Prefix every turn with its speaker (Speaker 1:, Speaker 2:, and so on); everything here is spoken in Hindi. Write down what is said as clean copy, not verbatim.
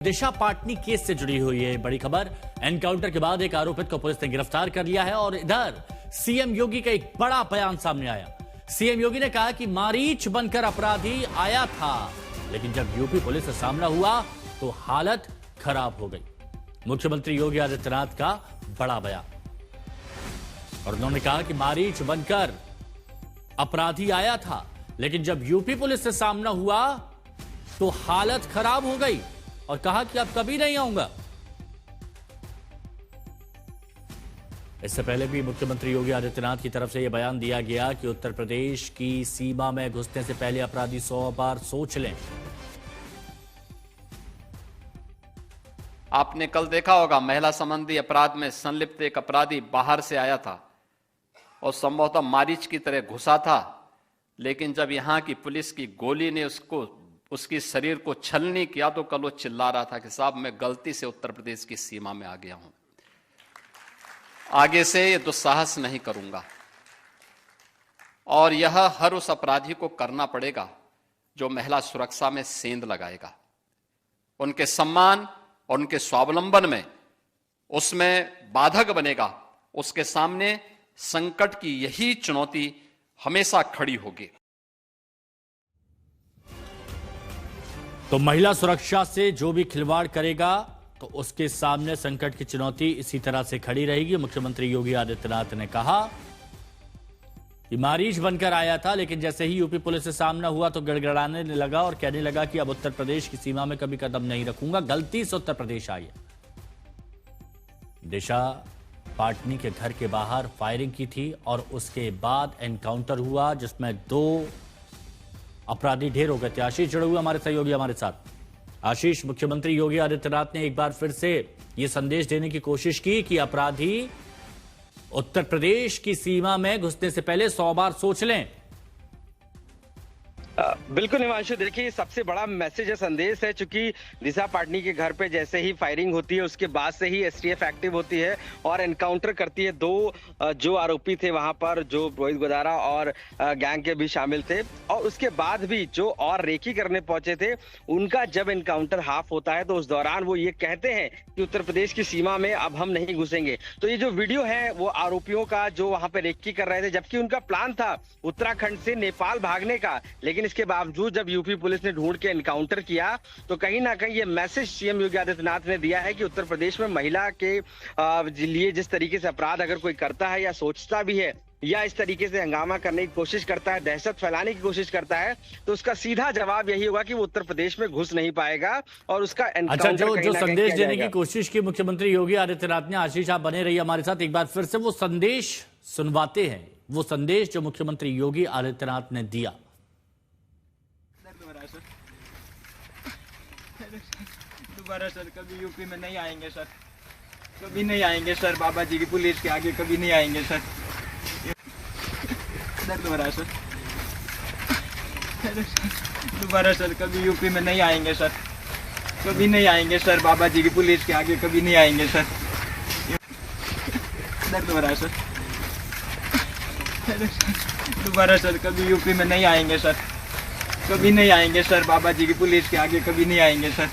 Speaker 1: दिशा पाटनी केस से जुड़ी हुई है बड़ी खबर। एनकाउंटर के बाद एक आरोपित को पुलिस ने गिरफ्तार कर लिया है और इधर सीएम योगी का एक बड़ा बयान सामने आया। सीएम योगी ने कहा कि मारीच बनकर अपराधी आया था, लेकिन जब यूपी पुलिस से सामना हुआ तो हालत खराब हो गई। मुख्यमंत्री योगी आदित्यनाथ का बड़ा बयान। और उन्होंने कहा कि मारीच बनकर अपराधी आया था, लेकिन जब यूपी पुलिस से सामना हुआ तो हालत खराब हो गई और कहा कि अब कभी नहीं आऊंगा। इससे पहले भी मुख्यमंत्री योगी आदित्यनाथ की तरफ से यह बयान दिया गया कि उत्तर प्रदेश की सीमा में घुसने से पहले अपराधी 100 बार सोच लें।
Speaker 2: आपने कल देखा होगा महिला संबंधी अपराध में संलिप्त एक अपराधी बाहर से आया था और संभवतः मारीच की तरह घुसा था, लेकिन जब यहां की पुलिस की गोली ने उसकी शरीर को छलनी किया तो कल वो चिल्ला रहा था कि साहब मैं गलती से उत्तर प्रदेश की सीमा में आ गया हूं, आगे से ये दुस्साहस नहीं करूंगा। और यह हर उस अपराधी को करना पड़ेगा जो महिला सुरक्षा में सेंध लगाएगा, उनके सम्मान और उनके स्वावलंबन में उसमें बाधक बनेगा। उसके सामने संकट की यही चुनौती हमेशा खड़ी होगी।
Speaker 1: तो महिला सुरक्षा से जो भी खिलवाड़ करेगा तो उसके सामने संकट की चुनौती इसी तरह से खड़ी रहेगी। मुख्यमंत्री योगी आदित्यनाथ ने कहा कि मारीच बनकर आया था, लेकिन जैसे ही यूपी पुलिस से सामना हुआ तो गड़गड़ाने लगा और कहने लगा कि अब उत्तर प्रदेश की सीमा में कभी कदम नहीं रखूंगा, गलती से उत्तर प्रदेश आई है। दिशा पाटनी के घर के बाहर फायरिंग की थी और उसके बाद एनकाउंटर हुआ जिसमें 2 अपराधी ढेर हो गए थे। आशीष जुड़े हुए हमारे सहयोगी हमारे साथ। आशीष, मुख्यमंत्री योगी आदित्यनाथ ने एक बार फिर से यह संदेश देने की कोशिश की कि अपराधी उत्तर प्रदेश की सीमा में घुसने से पहले 100 बार सोच लें।
Speaker 3: बिल्कुल हिमांशु, देखिए सबसे बड़ा मैसेज है, संदेश है, चूंकि दिशा पाटनी के घर पे जैसे ही फायरिंग होती है उसके बाद से ही एसटीएफ एक्टिव होती है और एनकाउंटर करती है। 2 जो आरोपी थे वहां पर, जो रोहित गोदारा और गैंग के भी शामिल थे, और उसके बाद भी जो और रेकी करने पहुंचे थे उनका जब एनकाउंटर हाफ होता है तो उस दौरान वो ये कहते हैं कि उत्तर प्रदेश की सीमा में अब हम नहीं घुसेंगे। तो ये जो वीडियो है वो आरोपियों का जो वहां पे रेकी कर रहे थे, जबकि उनका प्लान था उत्तराखंड से नेपाल भागने का, लेकिन इसके बावजूद जब यूपी पुलिस ने ढूंढ के एनकाउंटर किया तो कहीं ना कहीं ये मैसेज सीएम योगी आदित्यनाथ ने दिया है कि उत्तर प्रदेश में महिला के लिए जिस तरीके से अपराध अगर कोई करता है या सोचता भी है या इस तरीके से हंगामा करने की कोशिश करता है, दहशत फैलाने की कोशिश करता है, तो उसका सीधा जवाब यही होगा कि वो उत्तर प्रदेश में घुस नहीं पाएगा और उसका
Speaker 1: अच्छा, जो संदेश देने की कोशिश की मुख्यमंत्री योगी आदित्यनाथ ने। आशीष, आप बने रहिए हमारे साथ। एक बार फिर से वो संदेश सुनवाते हैं, वो संदेश जो मुख्यमंत्री योगी आदित्यनाथ ने दिया।
Speaker 4: दोबारा सर कभी यूपी में नहीं आएंगे सर, कभी नहीं आएंगे सर, बाबा जी की पुलिस के आगे कभी नहीं आएंगे सर। दर्द हो रहा है सर, दोबारा सर कभी यूपी में नहीं आएंगे सर, कभी नहीं आएंगे सर, बाबा जी की पुलिस के आगे कभी नहीं आएंगे सर। दर्द हो रहा है सर, दोबारा सर कभी यूपी में नहीं आएंगे सर, कभी नहीं आएंगे सर, बाबा जी की पुलिस के आगे कभी नहीं आएंगे सर।